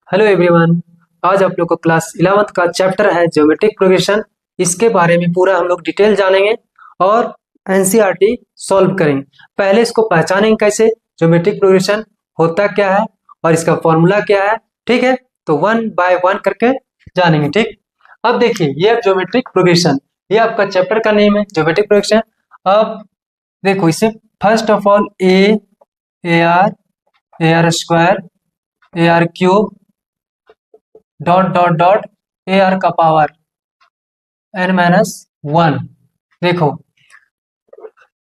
Hello everyone. आज आप लोग को क्लास 11th का चैप्टर है ज्योमेट्रिक प्रोग्रेशन। इसके बारे में पूरा हम लोग डिटेल जानेंगे और एनसीईआरटी सॉल्व करेंगे। पहले इसको पहचानेंगे कैसे, ज्योमेट्रिक प्रोग्रेशन होता क्या है और इसका फॉर्मूला क्या है। ठीक है, तो वन बाय वन करके जानेंगे। ठीक, अब देखिए ये ज्योमेट्रिक प्रोग्रेशन, ये आपका चैप्टर का नेम है ज्योमेट्रिक प्रोग्रेशन। अब देखो इसे first of all A R square, A R cube, dot dot dot A R का पावर एन माइनस वन। देखो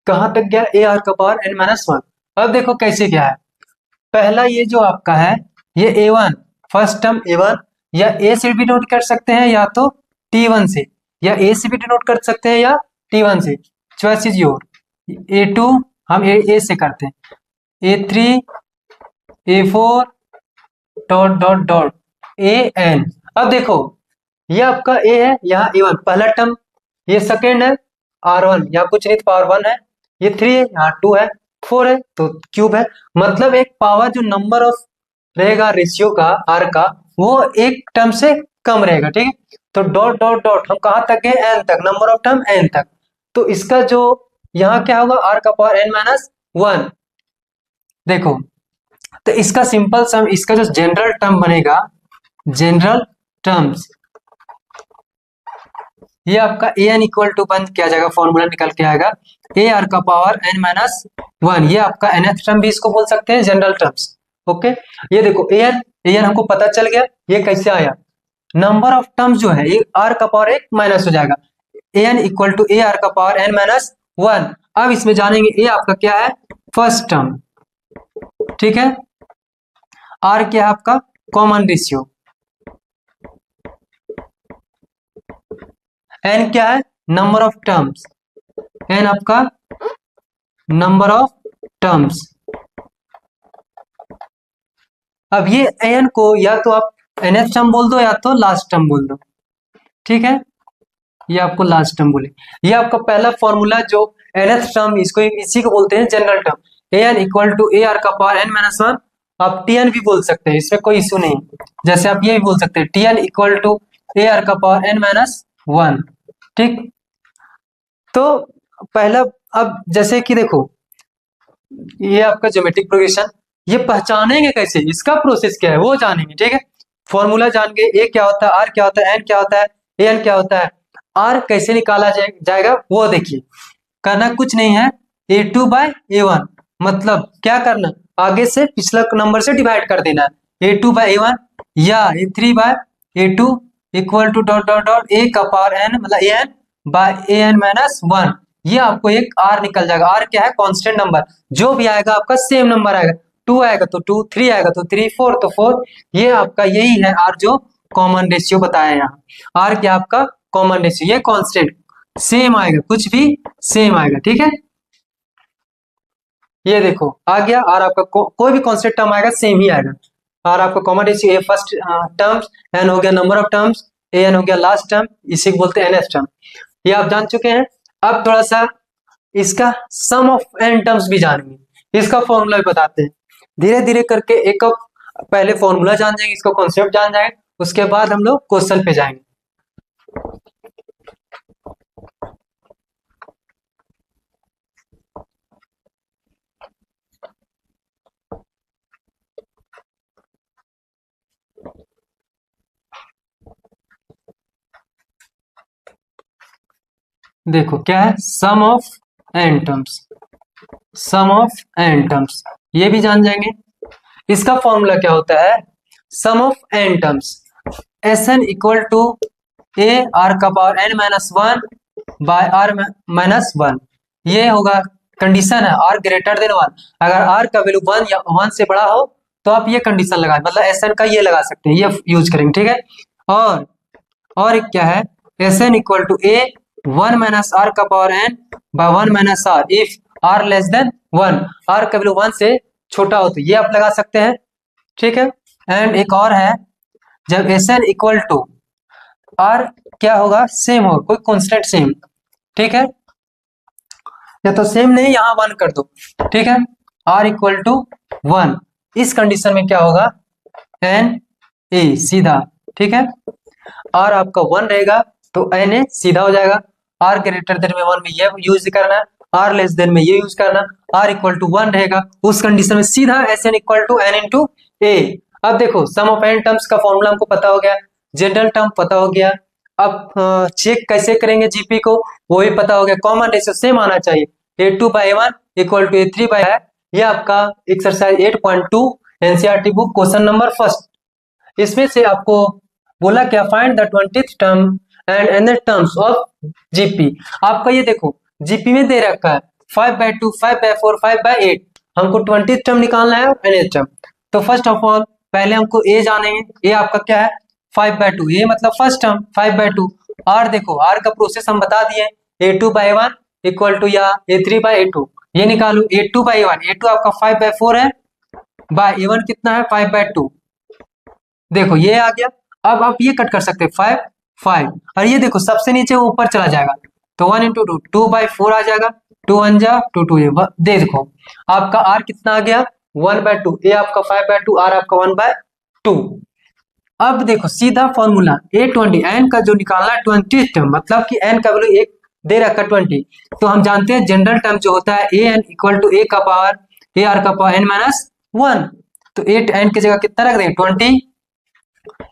कहां तक गया, ए आर का पावर एन माइनस वन। अब देखो कैसे क्या है। पहला ये जो आपका है ये ए वन, फर्स्ट टर्म ए वन, या ए से भी नोट कर सकते हैं या तो टी वन से, या ए से भी नोट कर सकते हैं या टी वन से, choice is your. A two हम ए से करते हैं, A three, A four, dot dot dot A N. अब देखो ये आपका ए है, यहाँ ए वन पहला टर्म, ये सेकेंड है आर वन, यहाँ कुछ नहीं पावर वन है, ये थ्री है, यहाँ टू है, फोर है तो क्यूब है। मतलब एक पावर जो नंबर ऑफ रहेगा रेशियो का आर का, वो एक टर्म से कम रहेगा। ठीक है, तो डॉट डॉट डॉट हम कहाँ तक गए, एन तक, नंबर ऑफ टर्म एन तक। तो इसका जो यहाँ क्या होगा, आर का पावर एन माइनस वन। देखो तो इसका सिंपल सम, इसका जो जनरल टर्म बनेगा, जनरल टर्म्स, ये आपका ए एन इक्वल टू बंद किया जाएगा, फॉर्मूला निकल के आएगा ए आर का पावर एन माइनस वन। ये आपका nth टर्म भी इसको बोल सकते हैं, जनरल टर्म्स। ओके, ये देखो ए एन हमको पता चल गया, ये कैसे आया, नंबर ऑफ टर्म्स जो है ये आर का पावर एक माइनस हो जाएगा, A N equal to A R का पावर एन माइनस वन। अब इसमें जानेंगे ए आपका क्या है, फर्स्ट टर्म। ठीक है, आर क्या है आपका, कॉमन रेशियो, एन क्या है, नंबर ऑफ टर्म्स, एन आपका नंबर ऑफ टर्म्स। अब ये एन को या तो आप nth टर्म बोल दो या तो लास्ट टर्म बोल दो। ठीक है, ये आपको लास्ट टर्म बोले। ये आपका पहला फॉर्मूला जो nth टर्म, इसको इसी को बोलते हैं general term. A N equal to A R का पावर एन माइनस वन। आप टी एन भी बोल सकते हैं, इसमें कोई इशू नहीं। जैसे आप ये भी बोल सकते हैं T N equal to A R का पावर एन माइनस वन। ठीक, तो पहला, अब जैसे कि देखो ये आपका ज्योमेट्रिक प्रोग्रेशन, ये पहचानेंगे कैसे, इसका प्रोसेस क्या है वो जानेंगे। ठीक है, फॉर्मूला जान गए, ए क्या होता है, आर क्या होता है, एन क्या होता है, ए एन क्या होता है। आर कैसे निकाला जाएगा वो देखिए, करना कुछ नहीं है, A two by A one. मतलब क्या करना, आगे से पिछला नंबर से डिवाइड कर देना है, A two by A one या A three by A two equal to dot dot dot A का पावर एन, मतलब A N by A N minus one. ये आपको एक आर निकल जाएगा। आर क्या है, कांस्टेंट नंबर, जो भी आएगा आपका सेम नंबर आएगा, टू आएगा तो टू, थ्री आएगा तो थ्री, फोर तो फोर। ये आपका यही है आर, जो कॉमन रेशियो बताया है यहाँ। आर क्या आपका कॉमन रेशियो, ये कांस्टेंट सेम आएगा, कुछ भी सेम आएगा। ठीक है, ये देखो आ गया आर आपका, कोई भी कांस्टेंट टर्म आएगा सेम ही आएगा। आर आपका common ratio, A first terms, N हो गया number of terms, A N हो गया लास्ट टर्म, इसी को बोलते हैं nth टर्म। ये आप जान चुके हैं। अब थोड़ा सा इसका सम ऑफ एन टर्म्स भी जानेंगे, इसका फॉर्मूला भी बताते हैं। धीरे धीरे करके एक पहले फॉर्मूला जान जाएंगे, इसका कॉन्सेप्ट जान जाएंगे, उसके बाद हम लोग क्वेश्चन पे जाएंगे। देखो क्या है, sum of N terms, sum of N terms ये भी जान जाएंगे। इसका फॉर्मूला क्या होता है, sum of N terms, S N equal to A R का power N minus one by R minus one. ये होगा कंडीशन है आर ग्रेटर देन वन। अगर आर का वैल्यू वन या वन से बड़ा हो तो आप ये कंडीशन लगा, मतलब एस एन का ये लगा सकते हैं, ये यूज करेंगे। ठीक है, और एक क्या है, S N equal to A one minus R का power N by one minus R if R less than one. R का वैल्यू वन से छोटा हो तो ये आप लगा सकते हैं। ठीक है, एंड एक और है, जब S N equal to R क्या होगा, सेम होगा, कोई कांस्टेंट सेम। ठीक है, या तो सेम नहीं, यहां वन कर दो। ठीक है, आर इक्वल टू वन, इस कंडीशन में क्या होगा, एन ए सीधा, ठीक है। आर आपका 1 रहेगा तो एन ए सीधा हो जाएगा। आर ग्रेटर देन में 1 में ये यूज करना है, आर लेस देन में ये यूज करना। आर इक्वल टू 1 रहेगा उस कंडीशन में सीधा S N equal to N into A. अब देखो सम ऑफ एन टर्म्स का फॉर्मूला हमको पता हो गया, जनरल टर्म पता हो गया। अब चेक कैसे करेंगे जीपी को वो भी पता हो गया। कॉमन रेशियो सेम आना चाहिए, A2/A1 इक्वल टू A3 है। ये आपका exercise 8.2 NCERT book question number first. इसमें से आपको बोला क्या, find the 20th term and nth terms of GP. आपका ये देखो जीपी में दे रखा है 5/2, 5/4, 5/8। हमको 20th टर्म निकालना है nth टर्म। तो फर्स्ट ऑफ ऑल पहले हमको ए जानेंगे। ए आपका क्या है 5/2, ये मतलब फर्स्ट टर्म 5/2। आर देखो आर का प्रोसेस हम बता दिए, A2/A1 इक्वल टू या A3/A2। ये निकालो A2/A1, A2 आपका 5/4 है, बाय A1 कितना है 5/2। देखो ये आ गया। अब आप ये कट कर सकते हैं 5 5, और ये देखो सबसे नीचे वो ऊपर चला जाएगा तो 1 इंटू 2 2/4 आ जाएगा। 2 1 जा 2 2 ये देखो आपका आर कितना आ गया 1/2। ए आपका 5/2, आर आपका 1/2। अब देखो सीधा फॉर्मूला A20 एन का जो निकालना है 20 टर्म, मतलब कि एन का वैल्यू एक दे रखा 20। तो हम जानते हैं जनरल टर्म जो होता है ए एन इक्वल टू ए का पावर ए आर का पावर n-1। तो 8 एन की जगह कितना रख देंगे 20।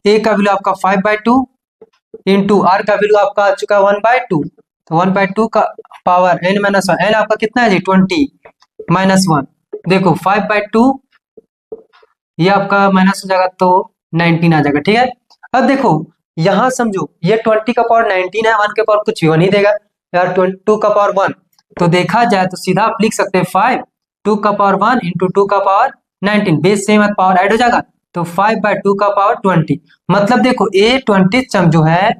ए का वैल्यू आपका 5/2 इंटू आर का वैल्यू आपका आ चुका 1/2। तो 1/2 का पावर n-1, एन आपका कितना है जी 20 -1। देखो 5/2 ये आपका माइनस हो जाएगा तो 19 आ जाएगा, ठीक है। अब देखो यहाँ समझो ये 20 का पावर 19 है, 1 के पावर कुछ भी 1 ही देगा यार, 2 का पावर 1। तो देखा जाए तो सीधा आप लिख सकते हैं 5 2 का पावर 1 इंटू 2 का पावर 19, बेस सेम है पावर ऐड हो जाएगा तो 5/2 का पावर 20। मतलब देखो A20 सम जो है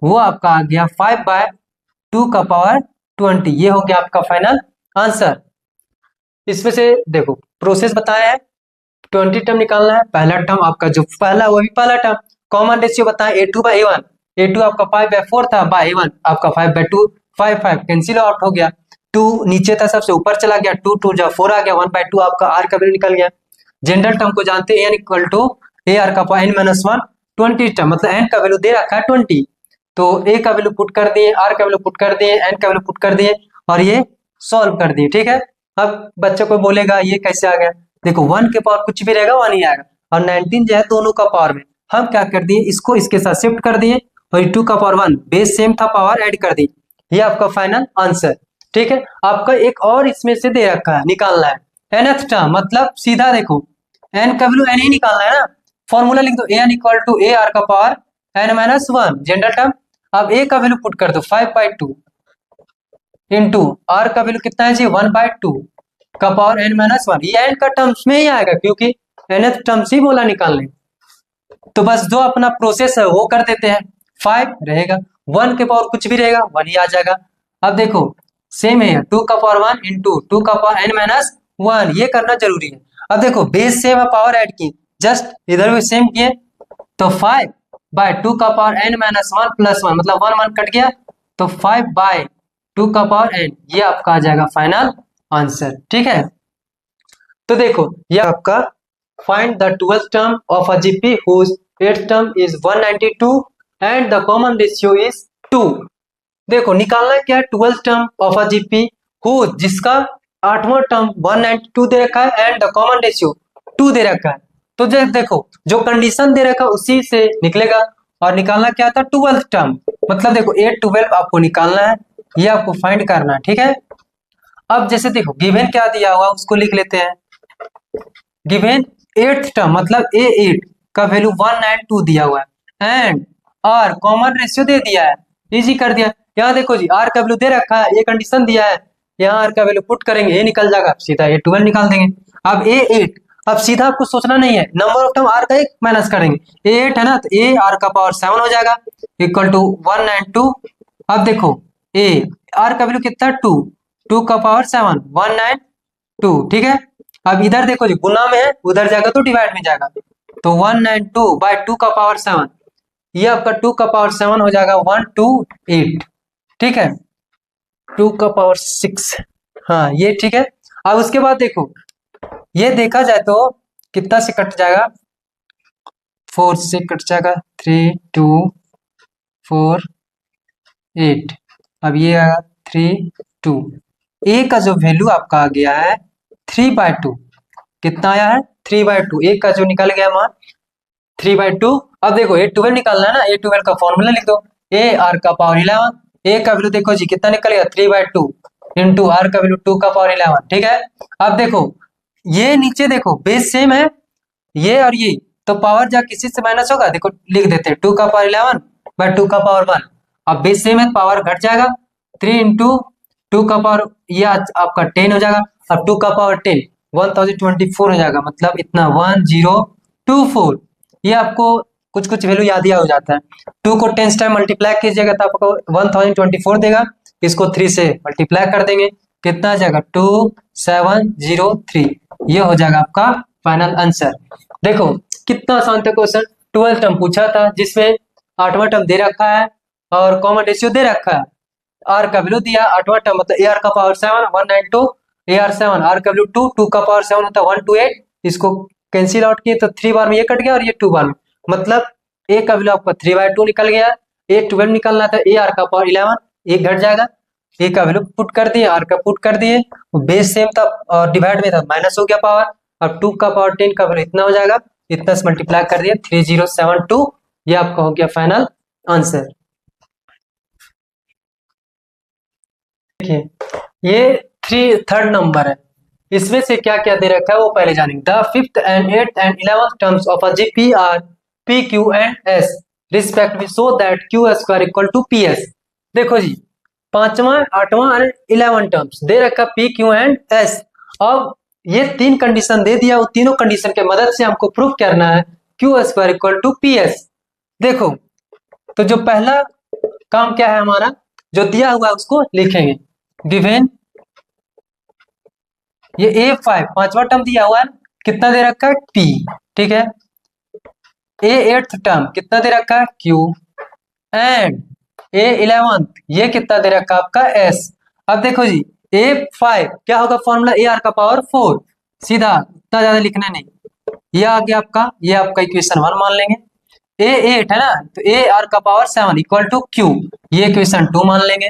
वो आपका आ गया 5/2 का पावर 20। ये हो गया आपका फाइनल आंसर। इसमें से देखो प्रोसेस बताया है, 20 टर्म निकालना है। पहला टर्म आपका जो पहला वही पहला टर्म। कॉमन रेशियो बताएं A2/A1, A2 आपका 5/4 था, बाय A1 आपका 5/2, 5 5 कैंसिल आउट हो गया। 2 नीचे था सबसे ऊपर चला गया, 2 2 जा 4 आ गया, 1/2 आपका आर का वैल्यू निकल गया। जनरल टर्म को जानते हैं N equal to A R का पावर n-1। 20 टर्म मतलब एन का वैल्यू दे रखा है 20, तो ए का वैल्यू पुट कर दिए, आर का वैल्यू पुट कर दिए, एन का वैल्यू पुट कर दिए और ये सॉल्व कर दिए, ठीक है। अब बच्चे को बोलेगा ये कैसे आ गया, देखो 1 के पावर कुछ भी रहेगा 1 ही आएगा, और 19 जो है दोनों का पावर में हम क्या कर दिए इसको इसके साथ शिफ्ट कर दिए, और 2 का पावर 1 बेस सेम था पावर ऐड कर दी। ये आपका फाइनल आंसर, ठीक है। आपका एक और इसमें से दे रखा है निकालना है nth टर्म, मतलब सीधा देखो एन का वैल्यू एन ही निकालना है ना। फॉर्मूला लिख दो N equal to A R का पावर n-1 जनरल टर्म। अब ए का वैल्यू पुट कर दो 5/2 इंटू आर का वैल्यू कितना है जी 1/2 का पावर n-1। ये एन का टर्म्स में ही आएगा क्योंकि nth टर्म्स ही बोला निकालने। तो बस जो अपना प्रोसेस है वो कर देते हैं। 5 रहेगा, 1 के पावर कुछ भी रहेगा 1 ही आ जाएगा। अब देखो सेम है 2 का पावर 1 इंटू 2 का पावर n-1, ये करना जरूरी है। अब देखो बेस सेम है पावर ऐड की, जस्ट इधर भी सेम किए तो 5/2 का पावर n-1 प्लस 1 मतलब 1 1 कट गया तो 5/2 का पावर n, ये आपका आ जाएगा फाइनल आंसर, ठीक है। तो देखो ये आपका find the 12th term of a GP whose 8th term is 192 and the common ratio is 2। देखो निकालना क्या है 12th term of a GP who, जिसका 8वां टर्म 192 दे रखा है एंड द कॉमन रेशियो 2 दे रखा है। तो देखो जो कंडीशन दे रखा है उसी से निकलेगा, और निकालना क्या था 12th टर्म, मतलब देखो 8 12 आपको निकालना है, ये आपको फाइंड करना है, ठीक है। अब जैसे देखो गिवन क्या दिया हुआ उसको लिख लेते हैं। गिवन 8th टर्म मतलब A8 का वैल्यू 192 दिया हुआ है एंड आर कॉमन रेशियो दे दिया है, इजी कर दिया। यहाँ देखो जी आर का वैल्यू दे रखा है, ये कंडीशन दिया है, यहाँ आर का वैल्यू पुट करेंगे ये निकल जाएगा, सीधा ये 12 निकाल देंगे। अब A8 अब सीधा आपको सोचना नहीं है, नंबर ऑफ टर्म आर का एक माइनस करेंगे, A8 है ना तो ए आर का पावर 7 हो जाएगा इक्वल टू 192। अब देखो ए आर का वैल्यू कितना 2, 2 का पावर 7 192, ठीक है। अब इधर देखो जी गुना में है, उधर जाएगा तो डिवाइड में जाएगा, तो 192/2 का पावर 7, ये आपका 2 का पावर 7 हो जाएगा 128, ठीक है। 2 का पावर 6, हाँ ये ठीक है। अब उसके बाद देखो ये देखा जाए तो कितना से कट जाएगा 4 से कट जाएगा, 3 2 4 8। अब ये आएगा 3 2। ए का जो वैल्यू आपका आ गया है 3/2। कितना आया है? 3/2। ए का जो निकल गया मान 3/2। अब देखो A12 निकालना है ना, A12 का फॉर्मूला लिख दो। ए आर का पावर 11। ए का वैल्यू देखो जी कितना निकलेगा 3/2 इंटू आर का वैल्यू 2 का पावर 11। ठीक है। अब देखो ये नीचे देखो बेस सेम है, ये और ये, तो पावर जा किसी से माइनस होगा, देखो लिख देते हैं 2 का पावर 11 बाय 2 का पावर 1। अब बेस सेम है, पावर घट जाएगा, 3 इंटू 2 का पावर ये आपका 10 हो जाएगा। अब 2 का पावर 10 1024 हो जाएगा, मतलब इतना 1024। ये आपको कुछ कुछ वैल्यू याद ही हो जाता है। 2 को 10 टाइम मल्टीप्लाई कीजिएगा तो आपको 1024 देगा। इसको 3 से मल्टीप्लाई कर देंगे, कितना आ जाएगा 2703। ये हो जाएगा आपका फाइनल आंसर। देखो कितना आसान था क्वेश्चन। 12 टर्म पूछा था जिसमें 8वां टर्म दे रखा है और कॉमन रेशियो दे रखा है। आर का वैल्यू दिया 8वां टर्म मतलब ए आर का पावर 7 192 AR 7, आर का वैल्यू 2 2 का पावर 7 होता है 128। इसको कैंसिल आउट किए तो 3 बार में ये कट गया और ये 2 बार में, मतलब ए का वैल्यू आपका 3/2 निकल गया। A12 निकलना था, ए आर का पावर 11 एक घट जाएगा। ए का वैल्यू पुट कर दिए, आर का पुट कर दिए, बेस सेम था और डिवाइड में था माइनस हो गया पावर। अब 2 का पावर 10 का वैल्यू इतना हो जाएगा, इतना से मल्टीप्लाई कर दिए 3072। ये आपका हो गया फाइनल आंसर। देखिए ये थर्ड नंबर है, इसमें से क्या क्या दे रखा है वो पहले जानेंगे। The 5th and 8th and 11th terms of a GP are P, Q and S respectively so that Q square equal to PS। देखो जी 5वां 8वां और 11 टर्म्स दे रखा P, Q and S। अब ये 3 कंडीशन दे दिया, वो तीनों कंडीशन के मदद से हमको प्रूफ करना है Q square equal to PS। देखो तो जो पहला काम क्या है हमारा, जो दिया हुआ है उसको लिखेंगे। गिवन ये A5 5वां टर्म दिया हुआ है, कितना दे रखा है P। ठीक है। A8th टर्म कितना दे रखा है Q एंड A11 ये कितना दे रखा है आपका S। अब देखो जी A5 क्या होगा फॉर्मूला ए आर का पावर 4, सीधा इतना ज्यादा लिखना नहीं। ये आ गया आपका, ये आपका इक्वेशन 1 मान लेंगे। A8 है ना, तो ए आर का पावर 7 इक्वल टू Q, ये इक्वेशन 2 मान लेंगे।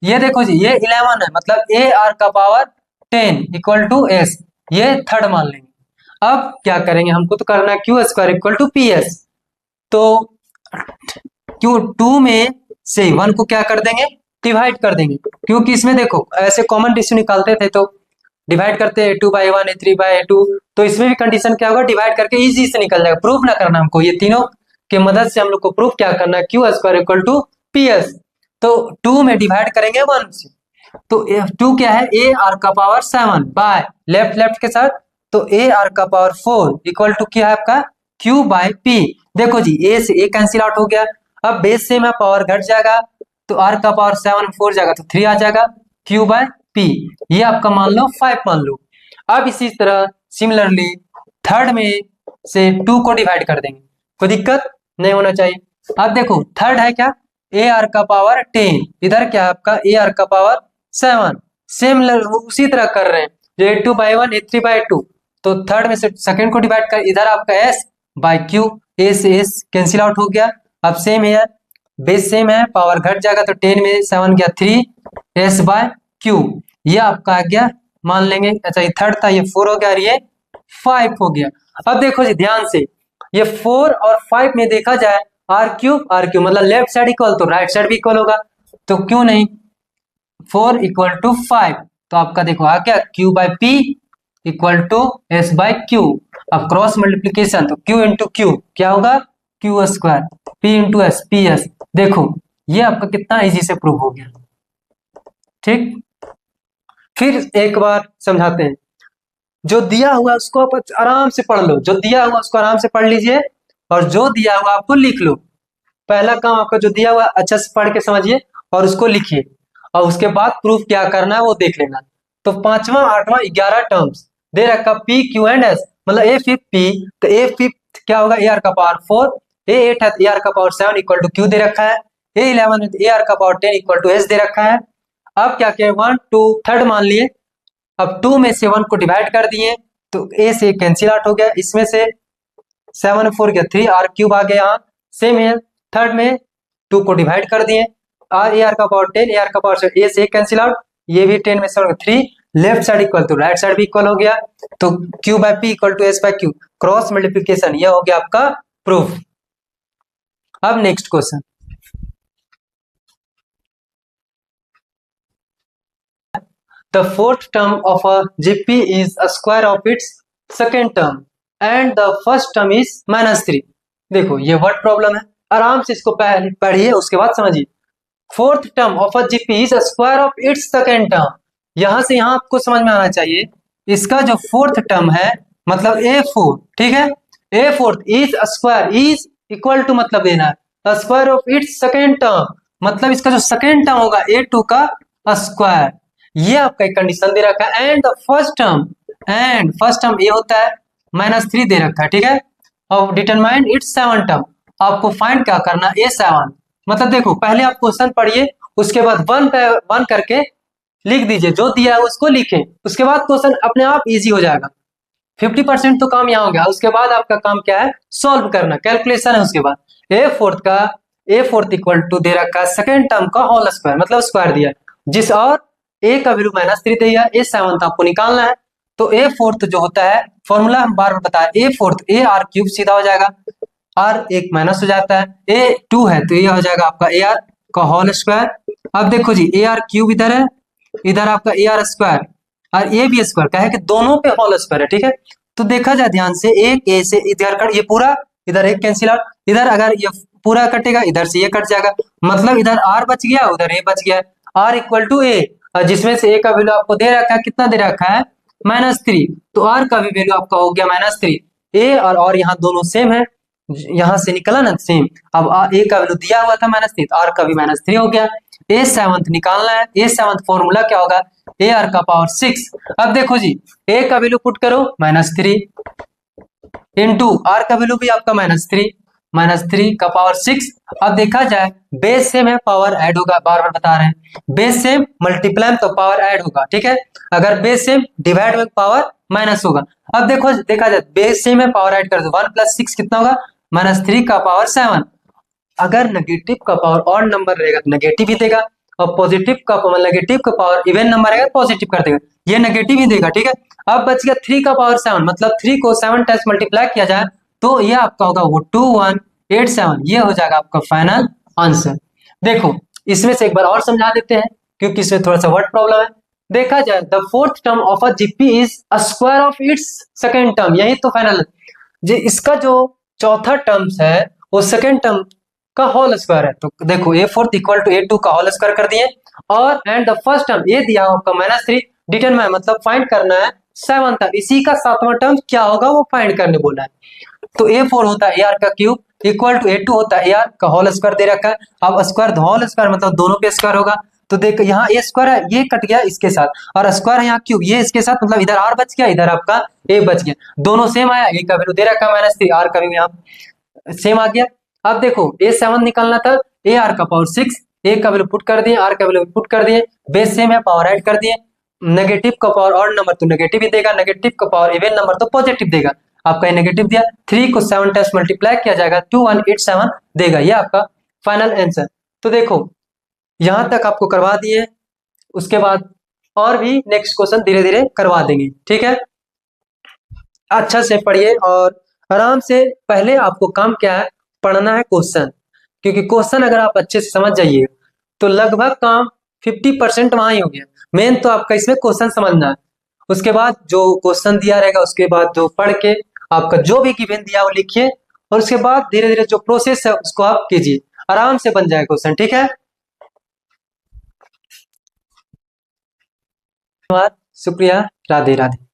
ये देखो जी ये 11 है, मतलब ए आर का पावर 10 इक्वल टू एस, ये थर्ड मान लेंगे। अब क्या करेंगे, हमको तो करना है Q square equal to P S. तो क्यू 2 में से 1 को क्या कर देंगे, डिवाइड कर देंगे, क्योंकि इसमें देखो ऐसे कॉमन रेशियो निकालते थे तो डिवाइड करते हैं A2/1 A3/2, तो इसमें भी कंडीशन क्या होगा, डिवाइड करके इजी से निकल जाएगा। प्रूफ ना करना हमको, ये तीनों के मदद से हम लोग को प्रूफ क्या करना है, Q square equal to P S. तो 2 में डिवाइड करेंगे 1 से, तो 2 क्या है ए आर का पावर 7 बाय लेफ्ट लेफ्ट के साथ, तो ए आर का पावर 4 इक्वल टू क्या है आपका Q बाय P। देखो जी ए से ए कैंसिल आउट हो गया, अब बेस से में पावर घट जाएगा तो आर का पावर 7 4 जाएगा तो 3 आ जाएगा Q बाय P। ये आपका मान लो 5 मान लो। अब इसी तरह सिमिलरली थर्ड में से 2 को डिवाइड कर देंगे, कोई दिक्कत नहीं होना चाहिए। अब देखो थर्ड है क्या, ए आर का पावर 10, इधर क्या है आपका ए आर का पावर 7, सेम उसी तरह कर रहे हैं जो A2/1 A3/2, तो थर्ड में से सेकंड को डिवाइड कर, इधर आपका S बाय Q, ए से S कैंसिल आउट हो गया। अब सेम है, बेस सेम है, पावर घट जाएगा तो 10 में 7 गया 3 S बाय Q, ये आपका आ गया मान लेंगे। अच्छा ये थर्ड था, ये 4 हो गया और ये 5 हो गया। अब देखो जी ध्यान से, ये 4 और 5 में देखा जाए आर क्यूब मतलब लेफ्ट साइड इक्वल तो राइट साइड भी इक्वल होगा, तो क्यों नहीं 4 इक्वल टू 5, तो आपका देखो आ गया Q by P equal to S by Q। अब क्रॉस मल्टीप्लीकेशन तो Q इंटू Q क्या होगा Q square, P into S PS। देखो ये आपका कितना इजी से प्रूव हो गया। ठीक, फिर एक बार समझाते हैं, जो दिया हुआ उसको आप आराम से पढ़ लो, जो दिया हुआ उसको आराम से पढ़ लीजिए और जो दिया हुआ आपको लिख लो। पहला काम आपका जो दिया हुआ अच्छा से पढ़ के समझिए और उसको लिखिए, और उसके बाद प्रूफ क्या करना है वो देख लेना। तो 5वां 8वां 11 टर्म्स दे रखा P Q एंड S, मतलब A5 P, तो A5 क्या होगा ए आर का पावर 4, A8 है ए आर का पावर 7 इक्वल टू Q दे रखा है, A11 है ए आर का पावर 10 इक्वल टू S दे रखा है। अब क्या किया 1 2 थर्ड मान लिए, अब 2 में से 1 को डिवाइड कर दिए तो A से कैंसिल आउट हो गया, इसमें से 7 4 गया 3, आर क्यूब आ गया यहाँ सेम है। थर्ड में 2 को डिवाइड कर दिए, आर ए आर का पावर 10, ए आर का पावर ए से कैंसिल आउट, ये भी 10 में 7 3, लेफ्ट साइड इक्वल तो राइट साइड भी इक्वल हो गया, तो Q by P equal to S by Q, cross multiplication, यह हो गया आपका प्रूफ। अब next question, the fourth term of a GP is a square of its second term and the first term is -3। देखो ये word problem है, आराम से इसको पहले पढ़िए उसके बाद समझिए। Fourth term of a GP is a square of its second term, यहां से यहां आपको समझ में आना चाहिए इसका जो फोर्थ टर्म है मतलब A4, ठीक है, A4 is a square, is equal to मतलब देना है square of its second term, मतलब इसका जो सेकेंड टर्म होगा A2 का स्क्वायर, ये आपका एक कंडीशन दे रखा है। एंड फर्स्ट टर्म ये होता है -3 दे रखा है, ठीक है, और डिटरमाइन इट्स सेवन टर्म, आपको फाइंड क्या करना A7, मतलब देखो पहले आप क्वेश्चन पढ़िए उसके बाद वन पे वन करके लिख दीजिए, जो दिया है उसको लिखें, उसके बाद क्वेश्चन अपने आप इजी हो जाएगा। 50% तो काम यहाँ हो गया, उसके बाद आपका काम क्या है, सॉल्व करना, कैलकुलेशन है। उसके बाद A4 इक्वल टू दे रखा है सेकेंड टर्म का होल स्क्वायर, मतलब स्क्वायर दिया जिस, और A का वैल्यू -3 दिया, A7 आपको निकालना है। तो A4 जो होता है फॉर्मूला हम बार बार बताया, A4 ए आर क्यूब सीधा हो जाएगा, आर एक माइनस हो जाता है, A2 है तो ये हो जाएगा आपका ए आर का होल स्क्वायर। अब देखो जी ए आर क्यूब इधर है, इधर आपका ए आर स्क्वायर और ए बी स्क्वायर, कहे कि दोनों पे होल स्क्वायर है, ठीक है। तो देखा जाए ध्यान से, एक ए से इधर कट, ये पूरा इधर एक कैंसिल आउट, इधर अगर ये पूरा कटेगा इधर से ये कट जाएगा, मतलब इधर आर बच गया उधर ए बच गया, आर इक्वल टू ए, जिसमें से ए का वैल्यू आपको दे रखा है, कितना दे रखा है -3, तो आर का भी वैल्यू आपका हो गया -3, ए और यहाँ दोनों सेम है, यहाँ से निकला ना सेम, अब ए का वैल्यू दिया हुआ था -3, तो आर का भी -3 हो गया। A7 निकालना है, A7 फॉर्मूला क्या होगा, ए आर का पावर 6। अब देखो जी ए का वैल्यू पुट करो -3 इंटू आर का वैल्यू भी आपका -3 का पावर 6। अब देखा जाए बेस सेम है पावर ऐड होगा, बार बार बता रहे हैं, बेस सेम मल्टीप्लाई तो पावर ऐड होगा, ठीक है, अगर बेस सेम डिवाइड में पावर माइनस होगा। अब देखो देखा जाए बेस सेम है पावर ऐड कर दो, 1 + 6 कितना होगा -3 का पावर 7, अगर नेगेटिव का पावर ऑड नंबर रहेगा तो नेगेटिव ही देगा, और पॉजिटिव का नेगेटिव का पावर इवन नंबर रहेगा पॉजिटिव कर देगा, ये नेगेटिव ही देगा, ठीक है। अब बच गया 3 का पावर 7, मतलब 3 को 7 टाइम्स मल्टीप्लाई किया जाए तो ये आपका होगा वो 2187, ये हो जाएगा आपका फाइनल आंसर। देखो इसमें से एक बार और समझा देते हैं क्योंकि इसमें थोड़ा सा वर्ड प्रॉब्लम है। देखा जाए the fourth term of a GP is a square of its second term, यही तो फाइनल, इसका जो चौथा टर्म्स है वो सेकेंड टर्म का होल स्क्वायर है, तो देखो A4 इक्वल टू A2 का होल स्क्वायर कर दिए, और एंड द फर्स्ट टर्म ये दिया आपका -3, डिटरमाइन मतलब फाइंड करना है 7 तक, इसी का सातवां टर्म क्या होगा वो फाइंड करने बोला है। तो A4 होता है AR का क्यूब इक्वल टू A2 होता है AR का होल स्क्वायर दे रखा है, अब स्क्वायर होल स्क्वायर मतलब दोनों पे स्क्वायर होगा, तो देख यहाँ ए स्क्वायर है ये कट गया इसके साथ, और स्क्वायर है यहाँ क्यूब ये इसके साथ, मतलब इधर आर बच गया इधर आपका ए बच गया, दोनों सेम आया, ए का वैल्यू दे रखा है -3, आर का भी यहाँ सेम आ गया। अब देखो A7 निकालना था, ए आर का पावर 6, ए का वैल्यू पुट कर दिए, आर का वैल्यू पुट कर दिए, बेस सेम है पावर ऐड कर दिए, नेगेटिव का पावर ऑड नंबर तो नेगेटिव ही देगा, नेगेटिव का पावर इवन नंबर तो पॉजिटिव देगा, आपका ये नेगेटिव दिया, 3 को 7 टाइम्स मल्टीप्लाई किया जाएगा 2187 देगा, ये आपका फाइनल आंसर। तो देखो यहां तक आपको करवा दिए, उसके बाद और भी नेक्स्ट क्वेश्चन धीरे धीरे करवा देंगे, ठीक है। अच्छा से पढ़िए और आराम से, पहले आपको काम क्या है पढ़ना है क्वेश्चन, क्योंकि क्वेश्चन अगर आप अच्छे से समझ जाइए तो लगभग काम 50% वहां ही हो गया, मेन तो आपका इसमें क्वेश्चन समझना है, उसके बाद जो क्वेश्चन दिया रहेगा उसके बाद जो पढ़ के आपका जो भी गिवन दिया वो लिखिए, और उसके बाद धीरे धीरे जो प्रोसेस है उसको आप कीजिए, आराम से बन जाए क्वेश्चन, ठीक है। धन्यवाद, शुक्रिया, राधे राधे।